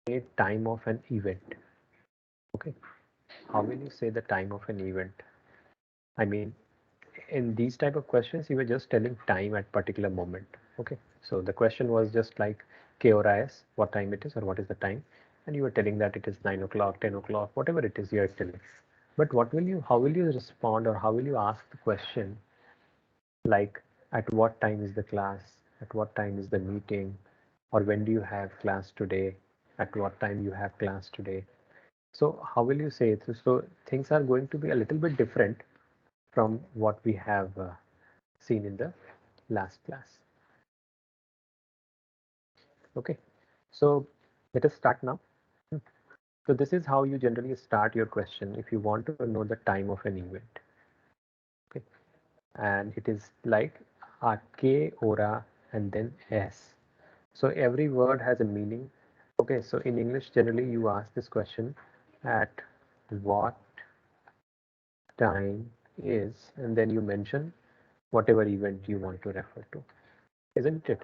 say time of an event? Okay, how will you say the time of an event? I mean, in these type of questions, you were just telling time at particular moment. Okay, so the question was just like K or IS, what time it is or what is the time, and you were telling that it is 9 o'clock, 10 o'clock, whatever it is you are telling. But how will you respond or how will you ask the question like at what time is the class, at what time is the meeting, or when do you have class today, at what time you have class today? So how will you say it? So things are going to be a little bit different from what we have seen in the last class. Okay, so let us start now. So this is how you generally start your question if you want to know the time of an event. Okay, and it is like a K, ora, and then S. So every word has a meaning. Okay, so in English, generally you ask this question at what time is, and then you mention whatever event you want to refer to, isn't it?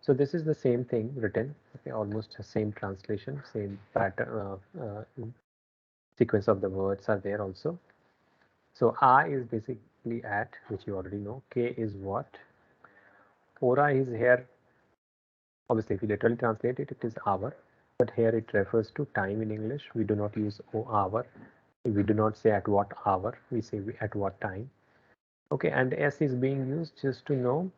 So this is the same thing written, okay, almost the same translation, same pattern, sequence of the words are there also. So I is basically at, which you already know. K is what. Ora is here. Obviously, if you literally translate it, it is hour. But here it refers to time in English. We do not use hour. We do not say at what hour. We say at what time. Okay, and S is being used just to know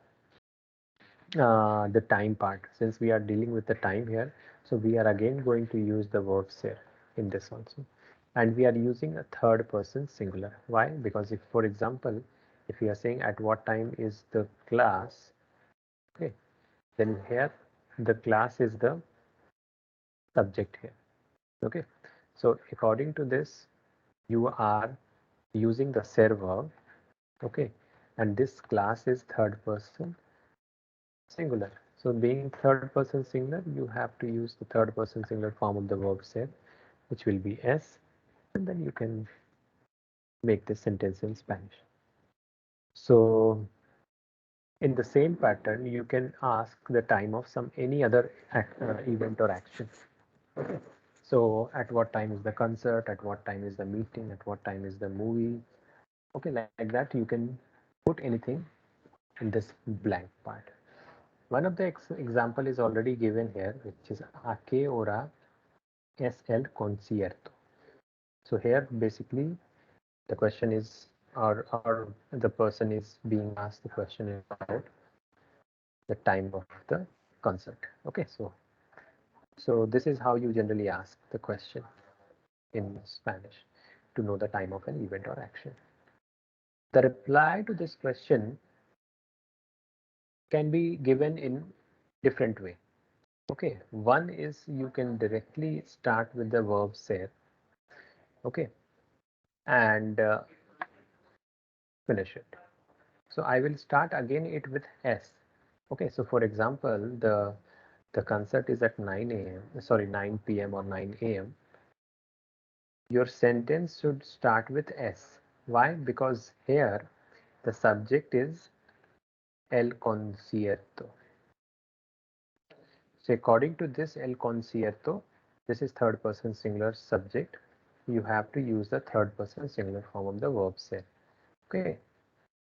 the time part. Since we are dealing with the time here, so we are again going to use the verbs here in this also. And we are using a third person singular. Why? Because if, for example, if we are saying at what time is the class, okay, then here the class is the subject here. Okay, so according to this, you are using the ser verb. Okay, and this class is third person singular. So being third person singular, you have to use the third person singular form of the verb ser, which will be s, and then you can make this sentence in Spanish. So in the same pattern, you can ask the time of some any other event or action. Okay. So at what time is the concert? At what time is the meeting? At what time is the movie? Okay, like that you can put anything in this blank part. One of the example is already given here, which is a qué hora es el concierto. So here basically the question is, or the person is being asked the question about the time of the concert. Okay, so this is how you generally ask the question in Spanish to know the time of an event or action. The reply to this question can be given in different way. Okay, one is you can directly start with the verb ser, okay, and finish it. So I will start again it with s. Okay, so for example, the concert is at 9 a.m. Sorry, 9 p.m. or 9 a.m. Your sentence should start with s. Why? Because here the subject is el concierto. So according to this el concierto, this is third person singular subject. You have to use the third person singular form of the verb ser. Okay.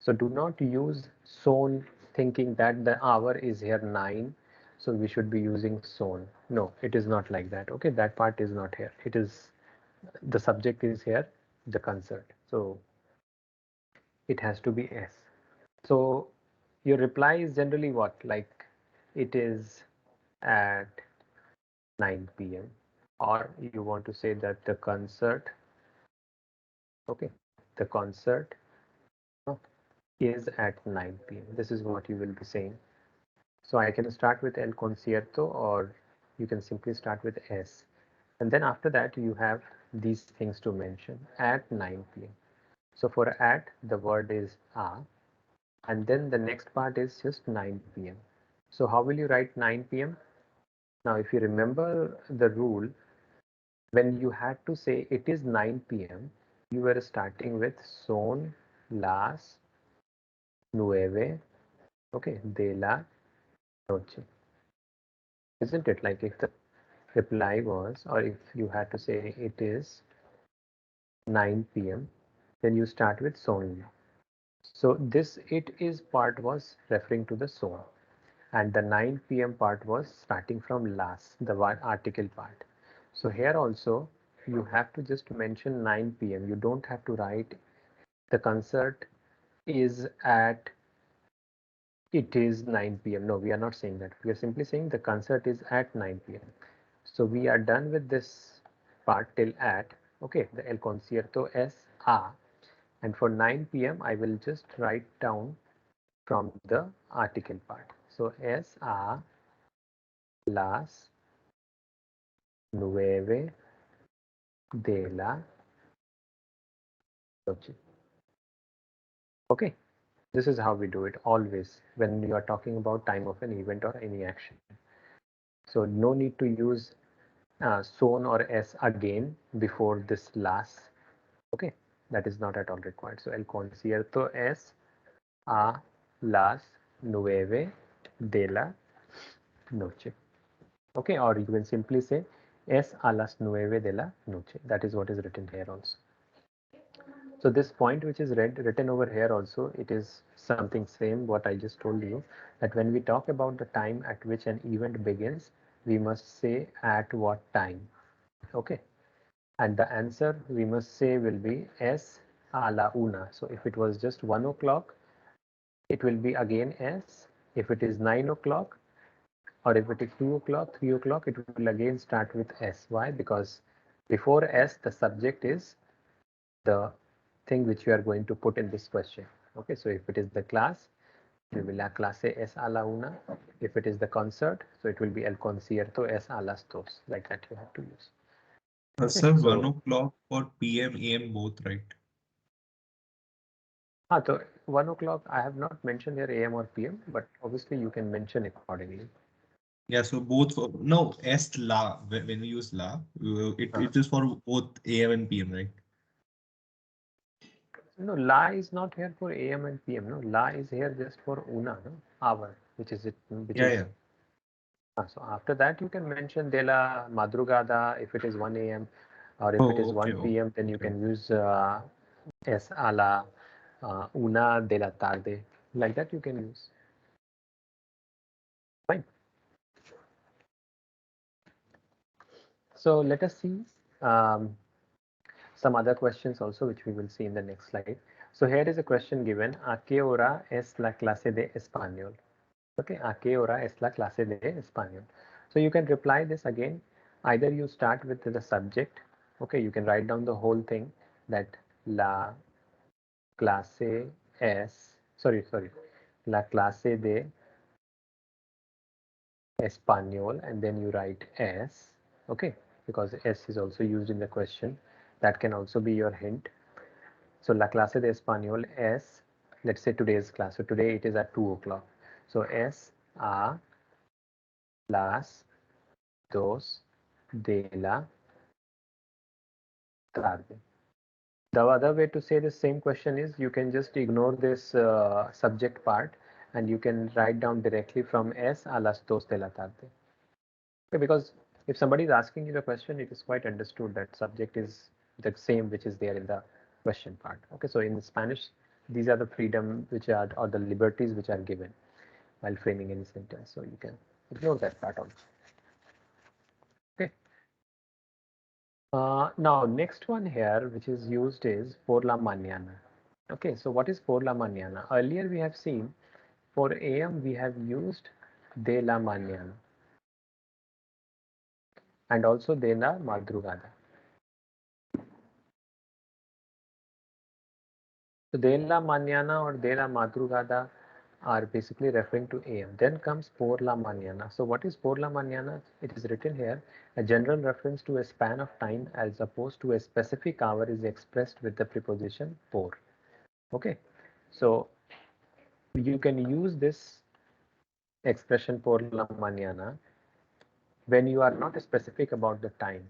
So do not use son thinking that the hour is here 9. So we should be using son. No, it is not like that. Okay. That part is not here. It is the subject is here, the concert. So it has to be S. So your reply is generally what? Like it is at 9 p.m. Or you want to say that the concert, okay, the concert is at 9 p.m. This is what you will be saying. So I can start with El Concierto, or you can simply start with S. And then after that, you have these things to mention at 9 p.m. So for at, the word is a, and then the next part is just 9 p.m. So how will you write 9 p.m.? Now, if you remember the rule, when you had to say it is 9 p.m., you were starting with son las 9, okay, de la noche. Isn't it? Like if the reply was, or if you had to say it is 9 p.m., then you start with son. So this it is part was referring to the son, and the 9 p.m. part was starting from las, the one article part. So here also you have to just mention 9 p.m. You don't have to write the concert is at it is 9 p.m. No, we are not saying that. We are simply saying the concert is at 9 p.m. So we are done with this part till at. Okay, the El Concierto es a. And for 9 p.m. I will just write down from the article part. So es a las 9 de la noche. Okay, this is how we do it always when you are talking about time of an event or any action. So no need to use son or s again before this las. Okay, that is not at all required. So el concierto es a las 9 de la noche. Okay, or you can simply say es a las 9 de la noche. That is what is written here also. So this point which is written over here also, it is something same what I just told you, that when we talk about the time at which an event begins, we must say at what time. Okay, and the answer we must say will be es a la una. So if it was just 1 o'clock, it will be again s. If it is 9 o'clock, or if it is 2 o'clock, 3 o'clock, it will again start with s. Why? Because before s the subject is the thing which you are going to put in this question. Okay, so if it is the class, it will be la clase es a la una. If it is the concert, so it will be el concierto es a las dos. Like that you have to use. Okay, Sir, 1 so o'clock for PM, AM both, right? so 1 o'clock, I have not mentioned here AM or PM, but obviously you can mention accordingly. Yeah, so both for no est la when we use la, Uh, it is for both AM and PM, right? no, la is not here for AM and PM. No, la is here just for una, no? Hour, which is it, which Yeah, is yeah. so after that you can mention de la madrugada if it is 1 a.m. or if it Oh, is okay, 1 p.m. then you okay. can use es a la una de la tarde. Like that you can use. Fine. So let us see um, some other questions also which we will see in the next slide. So here is a question given. ¿A qué hora es la clase de español? Okay, ¿a qué hora es la clase de español? So you can reply this again. Either you start with the subject. Okay, you can write down the whole thing that la clase es, sorry, la clase de español, and then you write s. Okay, because s is also used in the question. That can also be your hint. So la clase de español es, let's say today's class. So today it is at 2 o'clock. So es a las 2 de la tarde. The other way to say the same question is you can just ignore this subject part and you can write down directly from es a las 2 de la tarde. Okay, because if somebody is asking you the question, it is quite understood that subject is the same which is there in the question part. Okay, so in Spanish, these are the freedom which are or the liberties which are given while framing any sentence. So you can ignore that part also. Okay. Now, next one here, which is used is por la mañana. Okay, so what is por la mañana? Earlier we have seen for AM we have used de la mañana and also de la madrugada. So de la mañana or de la madrugada are basically referring to AM. Then comes por la mañana. So what is por la mañana? It is written here, a general reference to a span of time as opposed to a specific hour is expressed with the preposition por. Okay, so you can use this expression por la mañana when you are not specific about the time.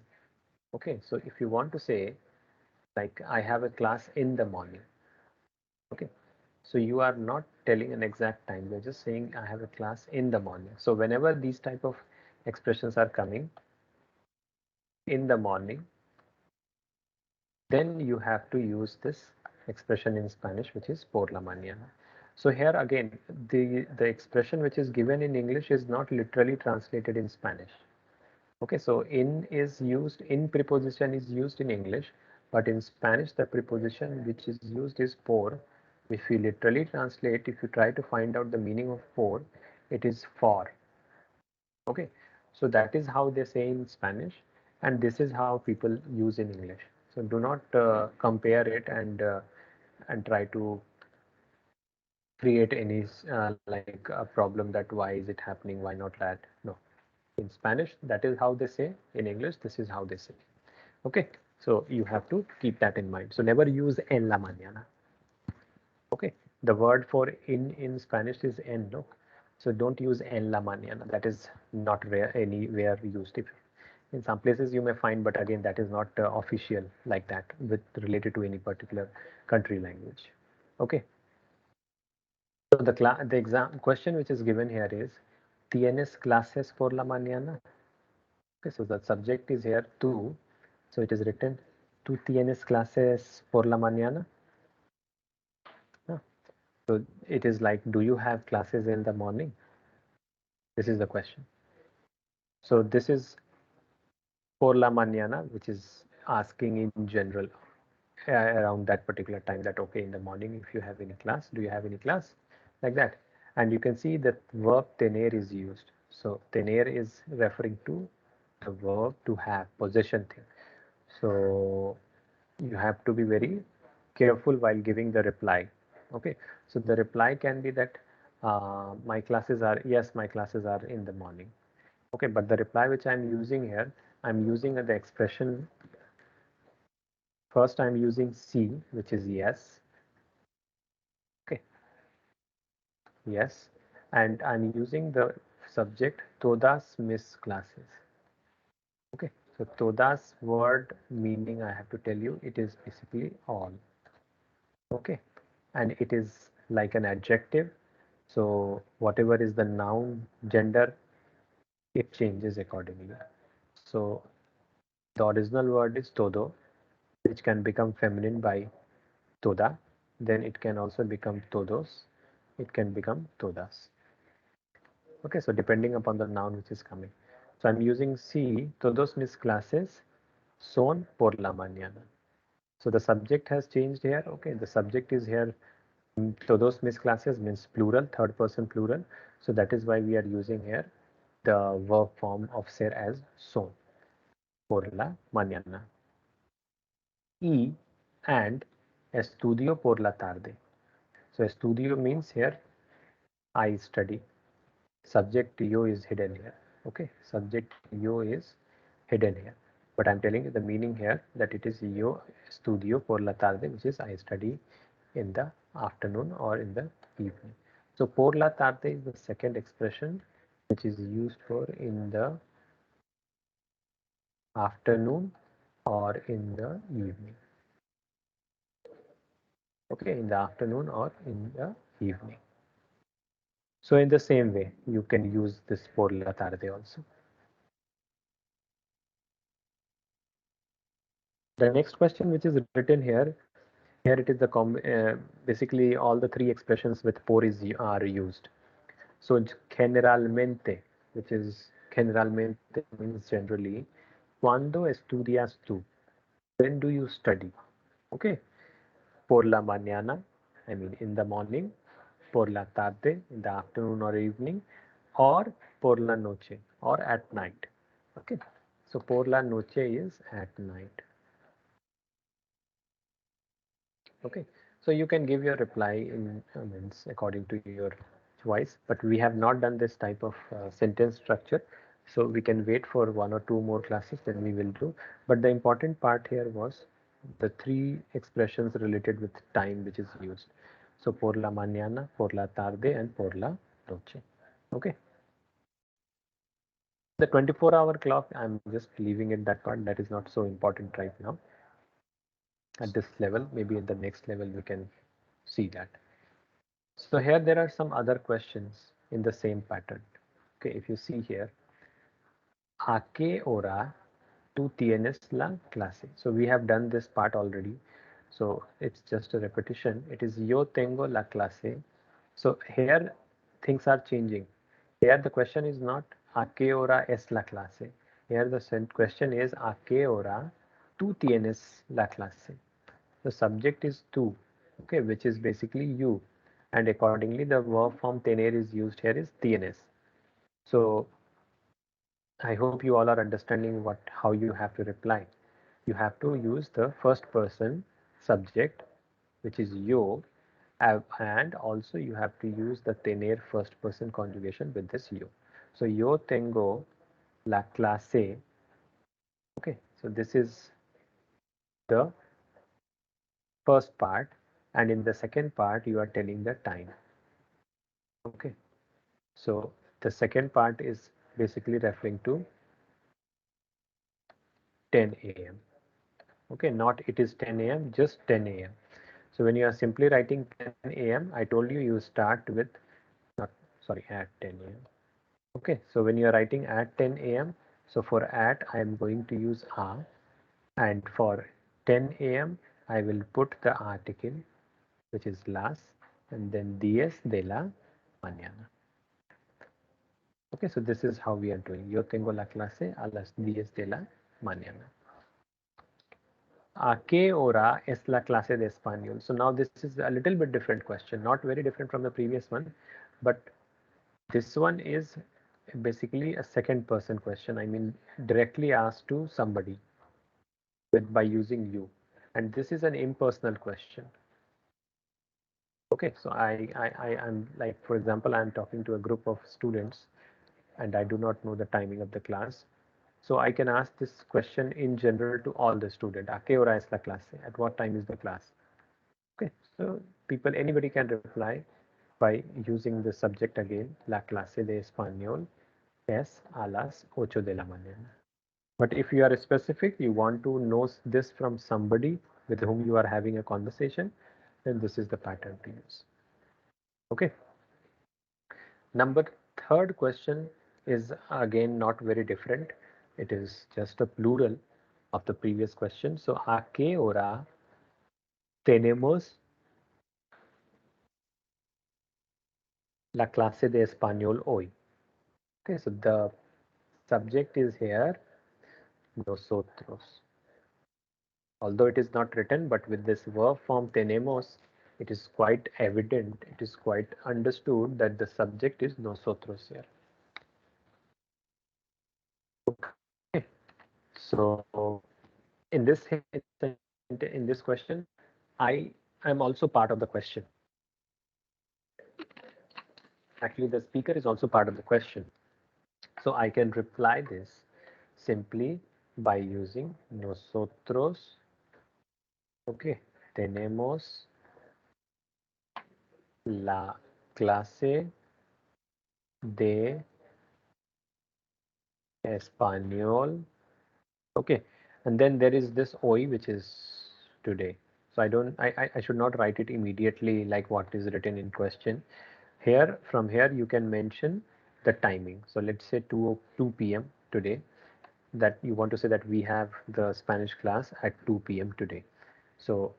Okay, so if you want to say like I have a class in the morning. Okay, so you are not telling an exact time, you're just saying I have a class in the morning. So whenever these type of expressions are coming, in the morning, then you have to use this expression in Spanish, which is por la mañana. So here again, the expression which is given in English is not literally translated in Spanish. Okay, so in preposition is used in English, but in Spanish the preposition which is used is por. If you literally translate, if you try to find out the meaning of por, it is for. Okay, so that is how they say in Spanish, and this is how people use in English. So do not compare it and try to create any like a problem that why is it happening, why not that. No, in Spanish that is how they say. In English this is how they say. Okay, so you have to keep that in mind. So never use en la mañana. Okay, the word for in Spanish is en, no? So don't use en la mañana. That is not rare, anywhere used. If in some places you may find, but again that is not official like that with related to any particular country language. Okay, so the exam question which is given here is tienes clases por la mañana. Okay, so the subject is here tú, so it is written tú tienes clases por la mañana. Huh? So it is like, do you have classes in the morning? This is the question. So this is por la mañana, which is asking in general around that particular time, that okay, in the morning if you have any class, do you have any class, like that. And you can see that verb tener is used. So tener is referring to the verb to have, possession thing. So you have to be very careful while giving the reply. Okay, so the reply can be that my classes are, yes, my classes are in the morning. Okay, but the reply which I'm using here, I'm using the expression, first I'm using C, which is yes. Okay, yes, and I'm using the subject todas mis classes. Okay, so todas word meaning, I have to tell you, it is basically all. Okay, and it is like an adjective. So whatever is the noun gender, it changes accordingly. So the original word is todo, which can become feminine by toda. Then it can also become todos. It can become todas. Okay, so depending upon the noun which is coming. So I'm using C, todos mis clases son por la mañana. So the subject has changed here. Okay, the subject is here. Todos mis clases means plural, third person plural. So that is why we are using here the verb form of ser as son por la mañana. Y and estudio por la tarde. So estudio means here I study. Subject yo is hidden here. Okay, subject yo is hidden here. But I'm telling you the meaning here, that it is yo estudio por la tarde, which is I study in the afternoon or in the evening. So por la tarde is the second expression which is used for in the afternoon or in the evening. Okay, in the afternoon or in the evening. So in the same way, you can use this por la tarde also. The next question which is written here it is the basically all the three expressions with por is are used. So generalmente, which is generalmente means generally, cuando estudias tú? When do you study? Okay, por la mañana, I mean in the morning, por la tarde, in the afternoon or evening, or por la noche, or at night. Okay, so por la noche is at night. Okay, so you can give your reply in means according to your choice, but we have not done this type of sentence structure, so we can wait for one or two more classes, then we will do. But the important part here was the three expressions related with time which is used. So por la mañana, por la tarde, and por la noche. Okay, the 24-hour clock, I'm just leaving it that part, that is not so important right now at this level. Maybe at the next level we can see that. So here there are some other questions in the same pattern. Okay, if you see here, a qué hora tú tienes la clase. So we have done this part already. So it's just a repetition. It is yo tengo la clase. So here things are changing. Here the question is not a qué hora es la clase. Here the question is a qué hora tú tienes la clase. The subject is tú, okay, which is basically you, and accordingly the verb form tener is used here is tienes. So I hope you all are understanding what how you have to reply. You have to use the first person subject, which is yo, and also you have to use the tener first person conjugation with this yo. So yo tengo la clase. Okay, so this is the first part, and in the second part you are telling the time. Okay, so the second part is basically referring to 10 a.m. Okay, not it is 10 a.m., just 10 a.m. So when you are simply writing 10 a.m., I told you you start with not sorry at 10 a.m. Okay, so when you are writing at 10 a.m., so for at I am going to use a, and for 10 a.m. I will put the article which is las, and then diez de la mañana. Okay, so this is how we are doing. Yo tengo la clase a las 10 de la mañana. ¿A qué hora es la clase de español? So now this is a little bit different question, not very different from the previous one, but this one is basically a second person question. I mean, directly asked to somebody with by using you, and this is an impersonal question. Okay, so I'm like, for example, I'm talking to a group of students and I do not know the timing of the class. So I can ask this question in general to all the students. ¿A qué hora es la clase? At what time is the class? Okay, so people, anybody can reply by using the subject again. La clase de español es a las 8 de la mañana. But if you are specific, you want to know this from somebody with whom you are having a conversation, then this is the pattern to use. Okay. Number third question is again not very different. It is just a plural of the previous question. So, ¿a qué hora tenemos la clase de español hoy? Okay, so the subject is here, nosotros. Although it is not written, but with this verb form tenemos, it is quite evident, it is quite understood that the subject is nosotros here. Okay, so in this question, I am also part of the question. Actually, the speaker is also part of the question. So I can reply this simply by using nosotros. Okay, tenemos la clase de español. Okay, and then there is this hoy, which is today. So I should not write it immediately like what is written in question. Here, from here, you can mention the timing. So let's say 2 p.m. today, that you want to say that we have the Spanish class at 2 p.m. today. So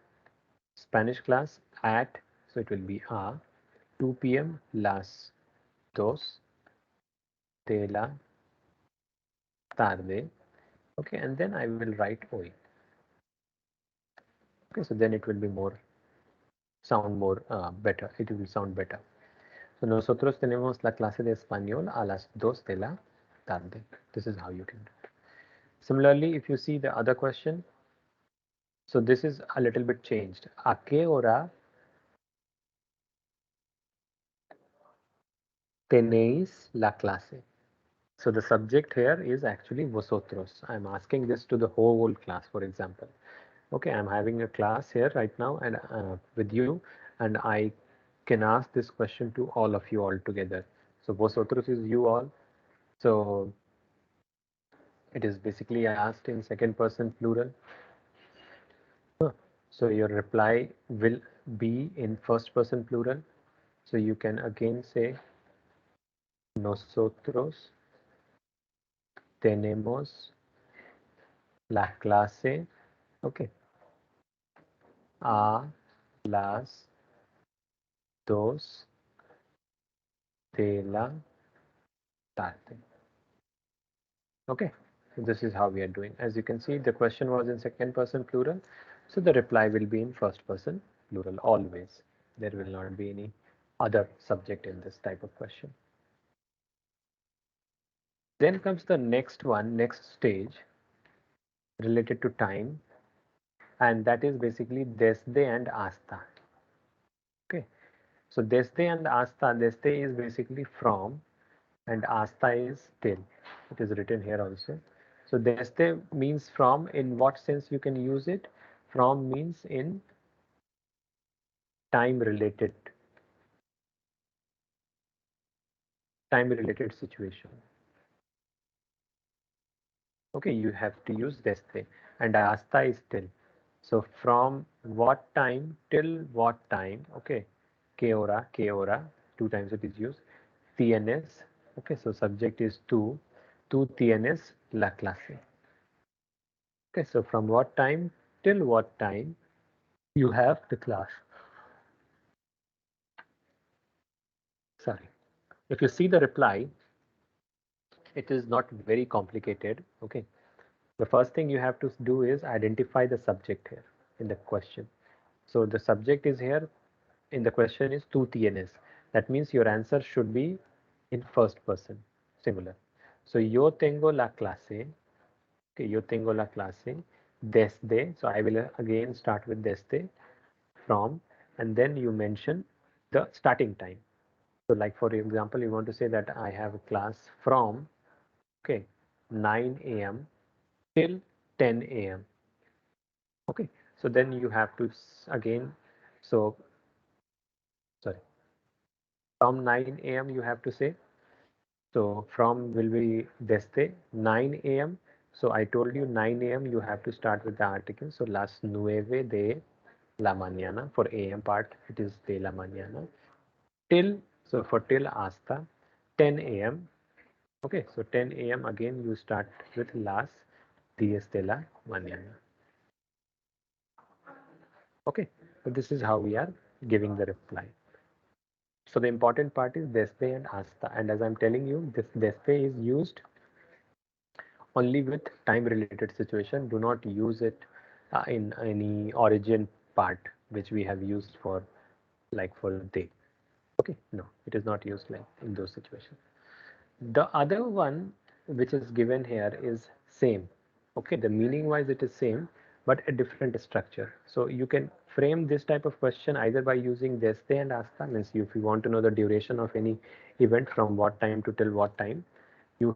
Spanish class at, so it will be a 2 p.m. las dos de la tarde. Okay, and then I will write hoy. Okay, so then it will be sound more better. It will sound better. So nosotros tenemos la clase de español a las 2 de la tarde. This is how you can do it. Similarly, if you see the other question, so this is a little bit changed. ¿A qué hora tenéis la clase? So the subject here is actually vosotros. I'm asking this to the whole class, for example. Okay, I'm having a class here right now and with you, and I can ask this question to all of you all together. So vosotros is you all. So it is basically asked in second person plural. So your reply will be in first person plural. So you can again say nosotros tenemos la clase, okay, a las dos de la tarde. Okay, so this is how we are doing. As you can see, the question was in second person plural, so the reply will be in first person plural always. There will not be any other subject in this type of question. Then comes the next one, next stage related to time, and that is basically desde and asta. Okay, so desde and asta, desde is basically from, and asta is till. It is written here also. So desde means from. In what sense you can use it? From means in time related, time related situation. Okay, you have to use desde, and asta is till. So from what time till what time? Okay, que hora, two times it is used. Tienes, okay, so subject is tú tienes la clase. Okay, so from what time till what time you have the class. Sorry. If you see the reply, it is not very complicated. Okay. The first thing you have to do is identify the subject here in the question. So the subject is here in the question is tú tienes. That means your answer should be in first person, singular. So yo tengo la clase. Okay, yo tengo la clase desde. So I will again start with desde, from, and then you mention the starting time. So like for example, you want to say that I have a class from, okay, 9 a.m. till 10 a.m. Okay, so then you have to again, so sorry, from 9 a.m. you have to say, so from will be desde 9 a.m. So I told you 9 a.m. you have to start with the article. So las 9 de la mañana, for a.m. part it is de la mañana, till, so for till hasta 10 a.m. Okay, so 10 a.m. again you start with las 10 de la mañana. Okay, so this is how we are giving the reply. So the important part is desde and hasta, and as I'm telling you, this desde is used only with time related situation. Do not use it in any origin part which we have used for, like for they. Okay, no, it is not used like in those situations. The other one which is given here is same. Okay, the meaning wise it is same, but a different structure. So you can frame this type of question either by using desde and asta, means if you want to know the duration of any event from what time to till what time, you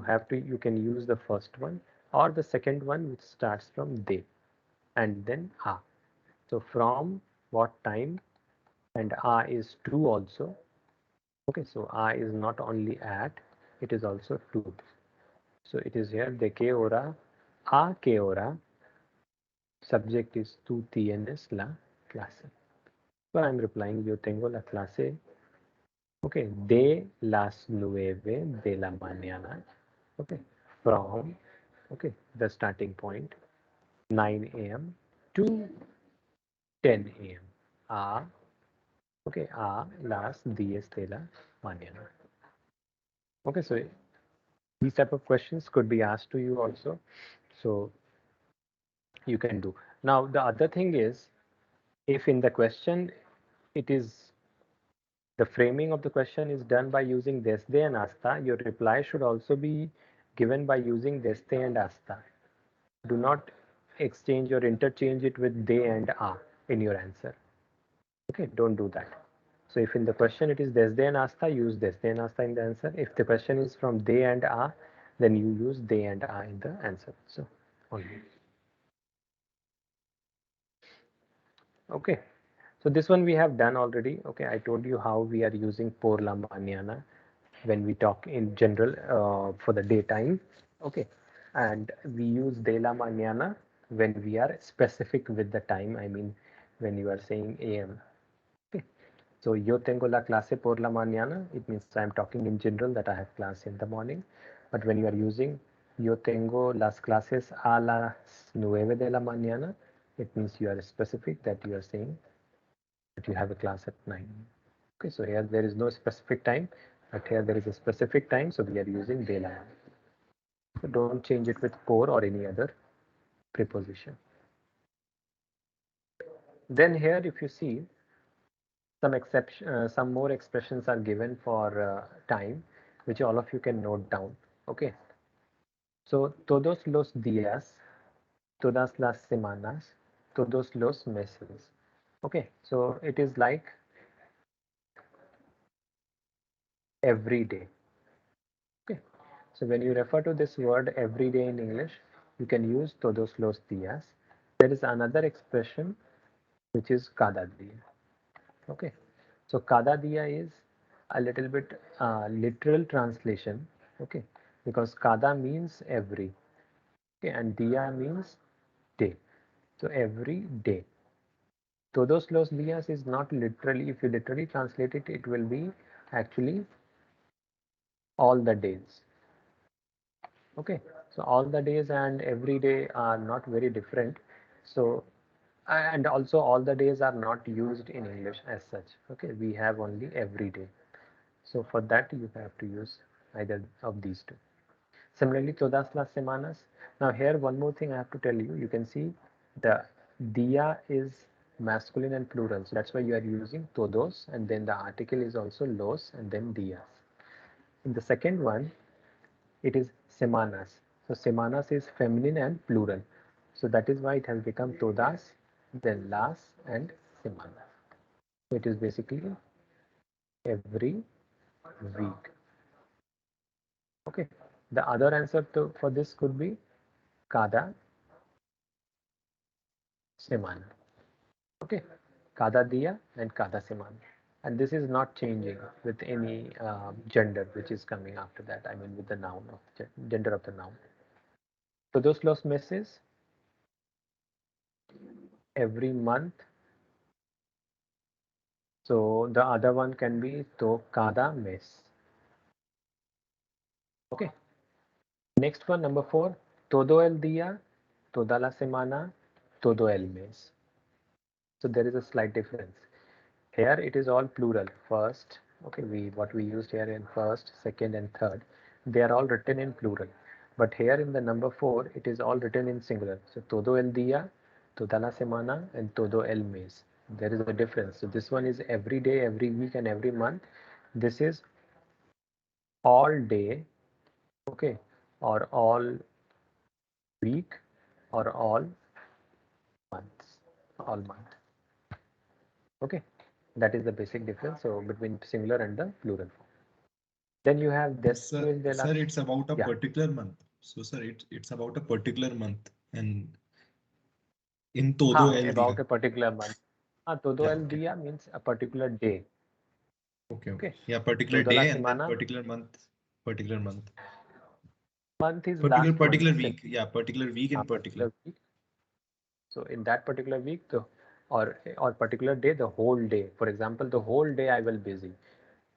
can use the first one, or the second one which starts from they and then a. So from what time, and a is true also. Okay, so a is not only at, it is also to. So it is here de qué hora a qué hora. Subject is tú tienes la clase. So I'm replying yo tengo la clase. Okay, de las 9 de la mañana. Okay, from, okay, the starting point 9 a.m. to 10 a.m. A, okay, a las 10 de la mañana. Okay, so these type of questions could be asked to you also. So you can do. Now the other thing is, if in the question it is, the framing of the question is done by using desde and asta, your reply should also be given by using desde and asta. Do not exchange or interchange it with de and a in your answer. Okay, don't do that. So if in the question it is desde and asta, use desde and asta in the answer. If the question is from de and a, then you use de and a in the answer. So only. Okay. So this one we have done already. Okay, I told you how we are using por la mañana when we talk in general for the daytime. Okay, and we use de la mañana when we are specific with the time. I mean, when you are saying AM. Okay, so yo tengo la clase por la mañana. It means I'm talking in general that I have class in the morning. But when you are using Yo tengo las clases a las 9 de la mañana. It means you are specific that you are saying that you have a class at 9. Okay, so here there is no specific time, but here there is a specific time, so we are using de la mañana. So don't change it with por or any other preposition. Then here, if you see, some more expressions are given for time, which all of you can note down. Okay, so todos los días, todas las semanas, todos los meses. Okay, so it is like every day. Okay, so when you refer to this word every day in English, you can use todos los días. There is another expression which is cada día. Okay, so cada dia is a little bit literal translation. Okay, because cada means every. Okay, and dia means day. So every day. Todos los días is not literally, if you literally translate it, it will be actually all the days. Okay, so all the days and every day are not very different. So and also all the days are not used in English as such. Okay, we have only every day. So for that you have to use either of these two. Similarly, todas las semanas. Now here one more thing I have to tell you. You can see the dia is masculine and plural. So that's why you are using todos, and then the article is also los and then dias. In the second one, it is semanas. So semanas is feminine and plural. So that is why it has become todas, then las and semanas. So it is basically every week. Okay. The other answer for this could be cada semana. Okay. Cada dia and cada semana. And this is not changing with any gender which is coming after that. I mean with the noun of the gender of the noun. Todos los meses, every month. So the other one can be to cada mes. Okay. Next one, number 4. Todo el día, toda la semana, todo el mes. So there is a slight difference. Here it is all plural. First, okay, what we used here in first, second, and third, they are all written in plural. But here in the number 4, it is all written in singular. So todo el día, toda la semana, and todo el mes. There is a difference. So this one is every day, every week, and every month. This is all day, okay, or all week, or all months, all month. Okay, that is the basic difference. So between singular and the plural form. Then you have Sir, después de sir, las. it's about a Yeah. particular month. So, sir, it's about a particular month, and in todo el About día. a particular month. Todo Yeah, el okay. día means a particular day. Okay, okay. Okay. Yeah, particular Toda la day and then semana. particular month, particular month. Month is Particular last month. particular week. Yeah, particular week in particular. Particular week. So in that particular week, or particular day, the whole day. For example, the whole day I will busy.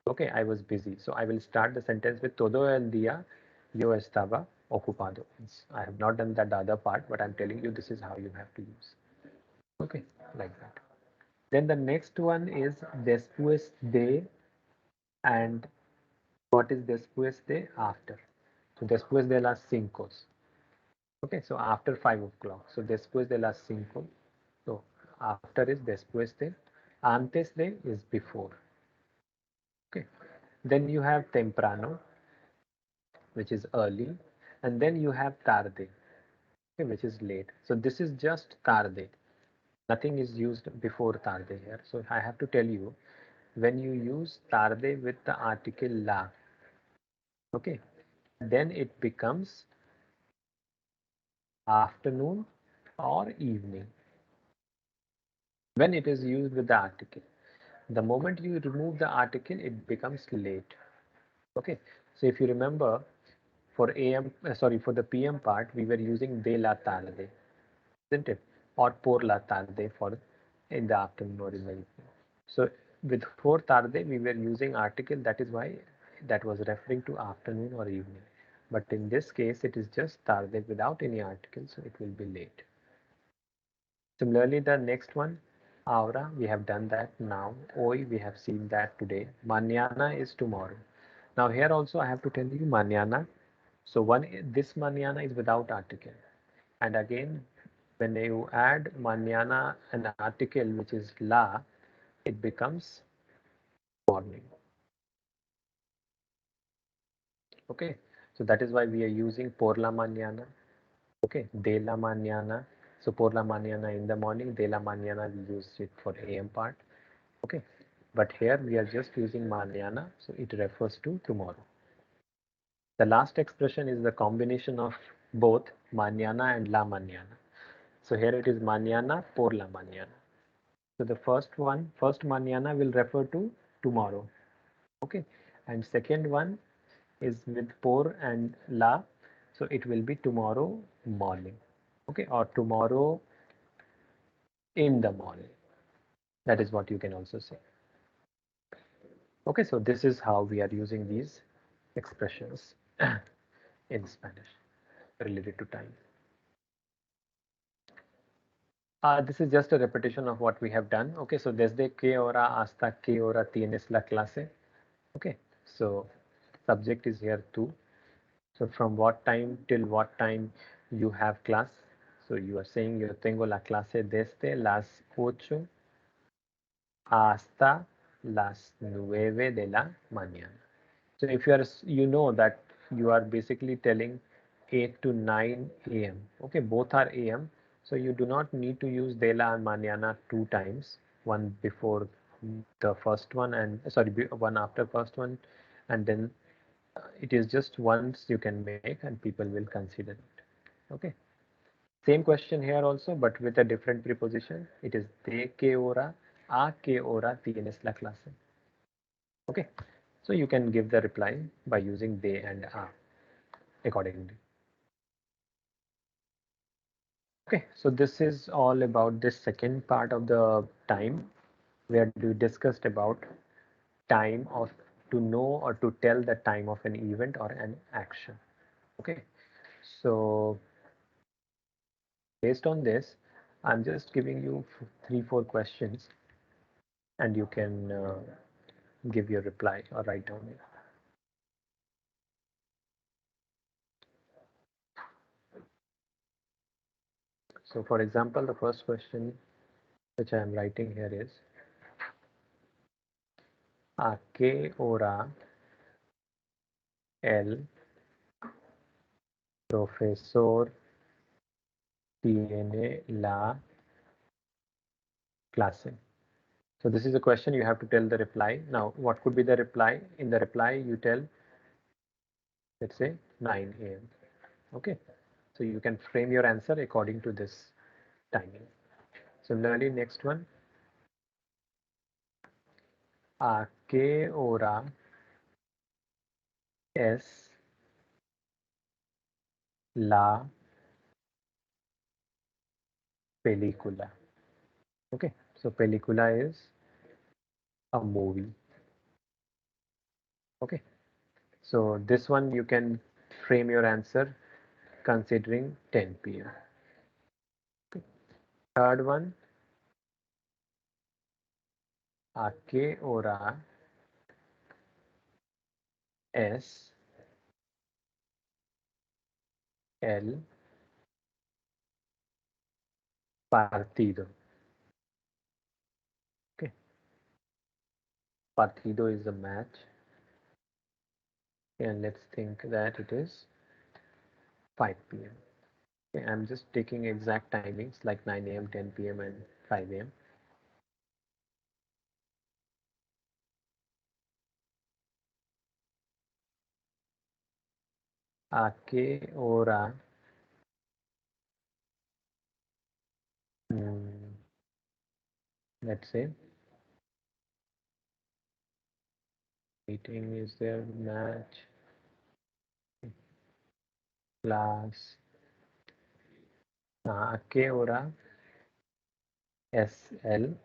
Okay, I was busy. So I will start the sentence with todo el día yo estaba ocupado. I have not done that the other part, but I'm telling you this is how you have to use. Okay, like that. Then the next one is después de, and what is después de? After. So después de las cinco. Okay, so after 5 o'clock. So después de las cinco. So after is después de. Antes de is before. Okay. Then you have temprano, which is early, and then you have tarde, okay, which is late. So this is just tarde. Nothing is used before tarde here. So I have to tell you, when you use tarde with the article la, okay, then it becomes afternoon or evening when it is used with the article. The moment you remove the article, it becomes late. Okay, so if you remember, for AM, sorry, for the PM part, we were using de la tarde, isn't it? Or por la tarde for in the afternoon or in the evening. So with for tarde, we were using article. That is why that was referring to afternoon or evening. But in this case, it is just tarde without any article, so it will be late. Similarly, the next one, ahora, we have done that now. Hoy, we have seen that today. Mañana is tomorrow. Now here also I have to tell you mañana. So this mañana is without article. And again, when you add mañana an article which is la, it becomes morning. Okay, so that is why we are using por la mañana. Okay, de la mañana. So por la mañana in the morning, de la mañana we use it for AM part. Okay, but here we are just using mañana, so it refers to tomorrow. The last expression is the combination of both mañana and la mañana. So here it is mañana por la mañana. So the first mañana will refer to tomorrow. Okay, and second one is with por and la, so it will be tomorrow morning. Okay, or tomorrow in the morning. That is what you can also say. Okay, so this is how we are using these expressions in Spanish related to time. This is just a repetition of what we have done. Okay, so desde qué hora hasta qué hora tienes la clase. Okay, so subject is here too. So from what time till what time you have class. So you are saying yo tengo la clase desde las 8 hasta las 9 de la mañana. So if you are, you know that you are basically telling 8 to 9 a.m. Okay, both are a.m. So you do not need to use de la and mañana two times, one before the first one and sorry, one after first one, and then it is just once you can make and people will consider it. Okay. Same question here also, but with a different preposition. It is de que hora a que hora tienes la clase. Okay. So you can give the reply by using de and a accordingly. Okay, so this is all about this second part of the time where we discussed about time of to know or to tell the time of an event or an action. Okay, so based on this, I'm just giving you three, four questions and you can give your reply or write down it. So for example, the first question which I am writing here is, ¿a qué hora el profesor tiene la clase? So this is a question, you have to tell the reply. Now, what could be the reply? In the reply, you tell, let's say 9 a.m. Okay, so you can frame your answer according to this timing. Similarly, next one, ¿a qué hora es la película? Okay, so película is a movie. Okay, so this one you can frame your answer considering 10 p.m. Okay. Third one, ¿a qué hora es el partido? Okay, partido is a match, and let's think that it is 5 p.m. Okay, I'm just taking exact timings like 9 a.m., 10 p.m., and 5 a.m. ¿A qué hora? mm, let's say meeting is there, match, class. ¿A qué hora es el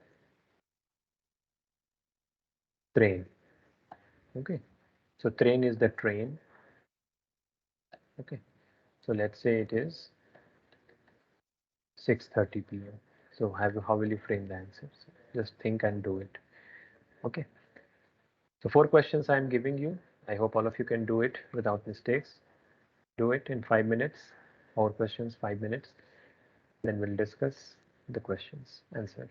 tren? Okay, so train is the train. Okay, so let's say it is 6:30 p.m. So how will you frame the answers? Just think and do it. Okay, so four questions I'm giving you. I hope all of you can do it without mistakes. Do it in 5 minutes. Four questions, 5 minutes. Then we'll discuss the questions, answer.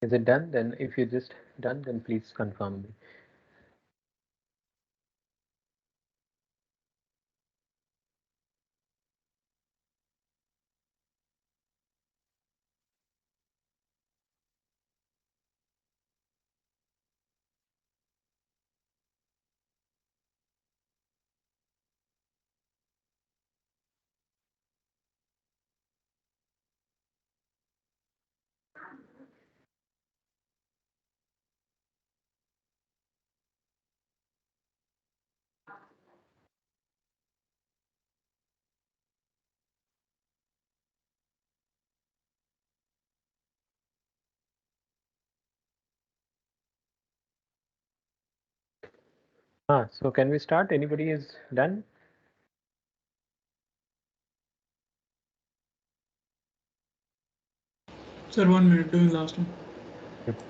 Is it done? Then if you just done, then please confirm me. So can we start? Anybody is done? Sir, 1 minute, doing last one. Yep.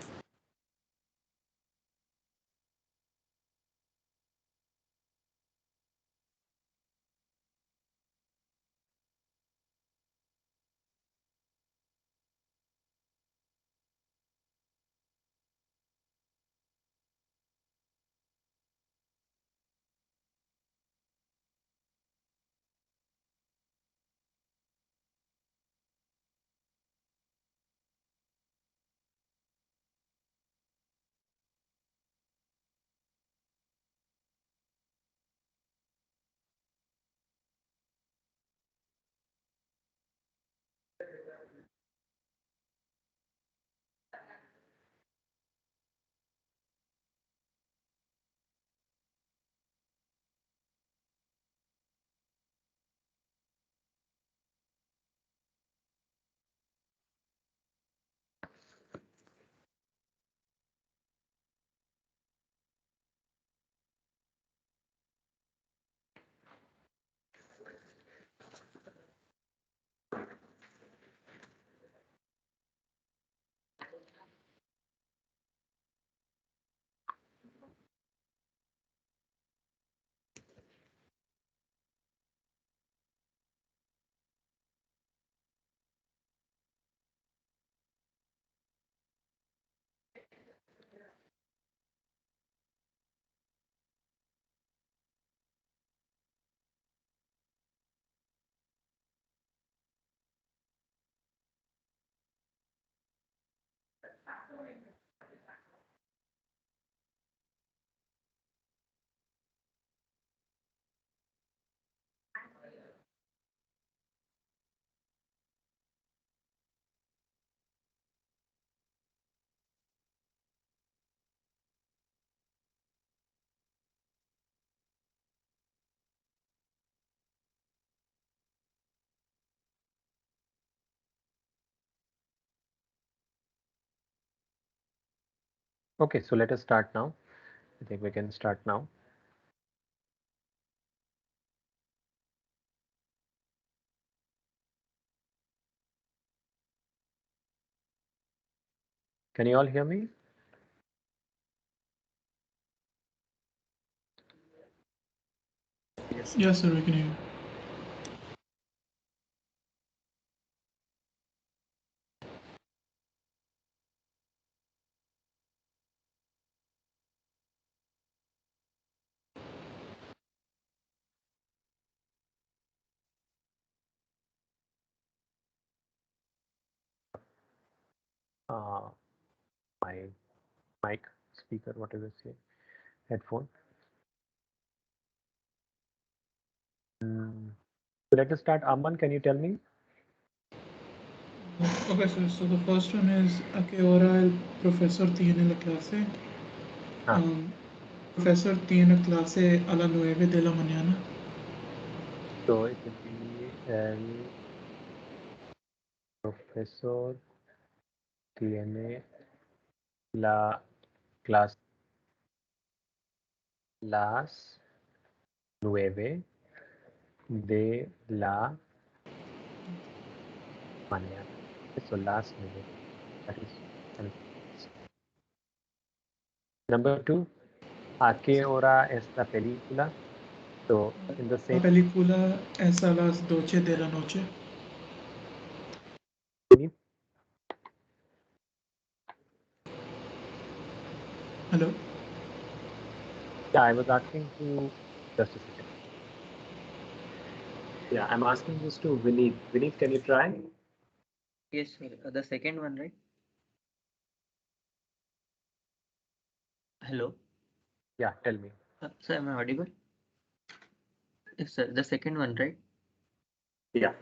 Okay, so let us start now. I think we can start now. Can you all hear me? Yes. Yes, sir, we can hear you. Uh, my mic, speaker, whatever you say, headphone. So let us start. Aman, can you tell me? Okay, sir. So the first one is a qué hora el profesor tiene la clase? Ah, Profesor tiene clase a las 9 de la mañana. so it will be el profesor tiene la clase las 9 de la mañana. So las 9. That is that is- number two. ¿A qué hora es la película? So in the La same película es a las 12 de la noche. minute. Hello? Yeah, I was asking to just a second. Yeah, I'm asking this to Vineet. Vineet, can you try? Yes, sir. The second one, right? Hello. Yeah, tell me. Sir, am I audible? Yes, sir. The second one, right? Yeah.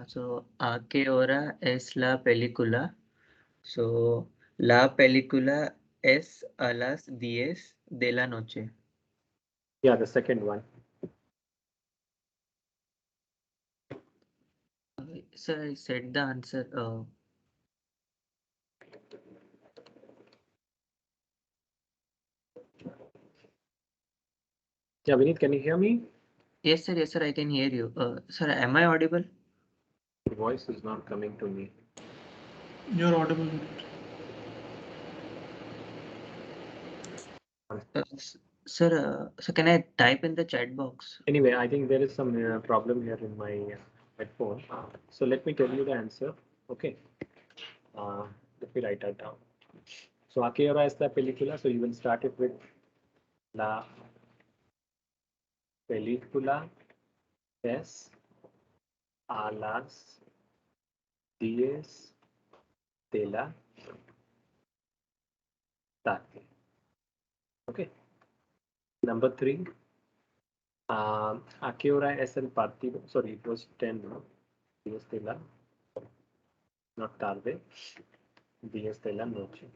So, ¿a qué hora es la película? So, la película es a las 10 de la noche. Yeah, the second one. Sir, I said the answer. Yeah, Vineet, can you hear me? Yes, sir. Yes, sir. I can hear you. Sir, am I audible? Your voice is not coming to me. You're audible. Sir, so can I type in the chat box? Anyway, I think there is some problem here in my headphone. So let me tell you the answer. Okay. Uh, Let me write that down. So, ¿a qué hora es la película? So you will start it with la película es a las 10 de la tarde. Okay. Number three. ¿A qué hora es el partido? Sorry, it was 10, no? 10 de la, not tarde, 10 de la noche.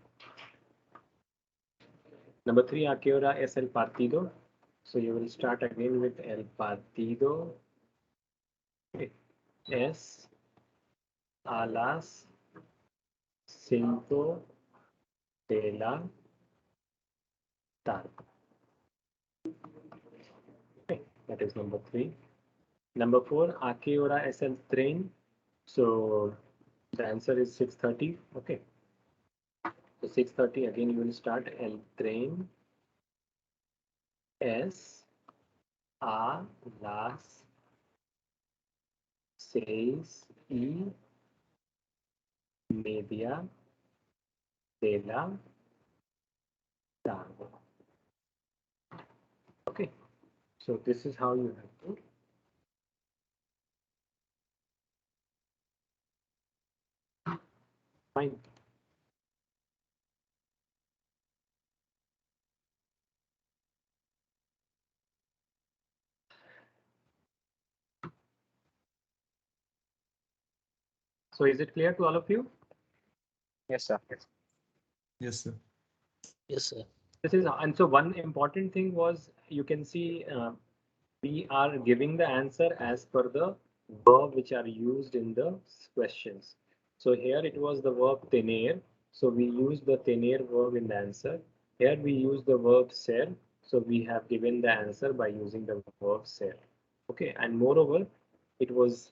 Number three, ¿a qué hora es el partido? So you will start again with el partido es a las 5 de la tarde. Okay, that is number three. Number four, ¿a qué hora es el tren? So the answer is 6:30. Okay. So 6:30 again you will start el tren es a las 6:30 de la tarde. Okay, so this is how you have to find. So is it clear to all of you? Yes, sir. Yes, sir. Yes, sir. This is, and so one important thing was you can see we are giving the answer as per the verb which are used in the questions. So here it was the verb tener. So we use the tener verb in the answer. Here we use the verb ser. So we have given the answer by using the verb ser. Okay, and moreover, it was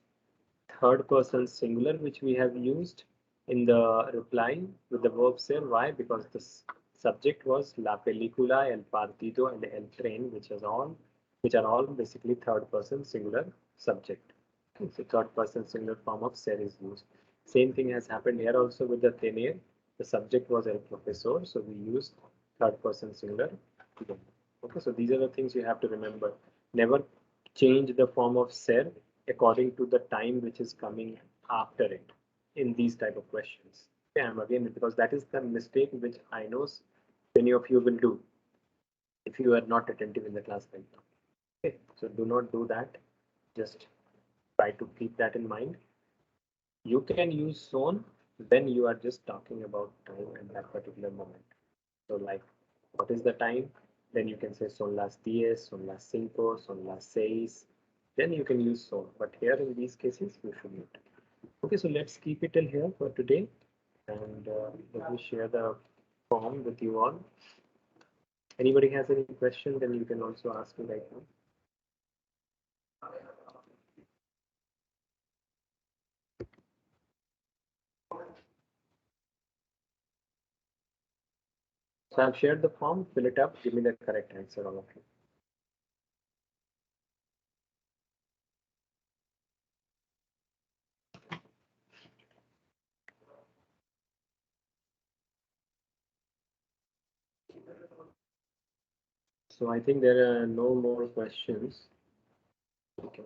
third person singular which we have used in the reply with the verb ser. Why? Because the subject was la película, el partido, and el tren, which are all basically third person singular subject. Okay, so third person singular form of ser is used. Same thing has happened here also with the tener. The subject was el profesor, so we used third person singular. Okay, so these are the things you have to remember. Never change the form of ser according to the time which is coming after it in these type of questions. Okay, I'm again, because that is the mistake which I know many of you will do if you are not attentive in the class right now. Okay, so do not do that. Just try to keep that in mind. You can use son when you are just talking about time at that particular moment. So like, what is the time? Then you can say son las 10, son las 5, son las 6. Then you can use son. But here in these cases, you should not. Okay, so let's keep it till here for today. And let me share the form with you all. Anybody has any question, then you can also ask me right now. So I've shared the form, fill it up, give me the correct answer, all of you. So I think there are no more questions. We can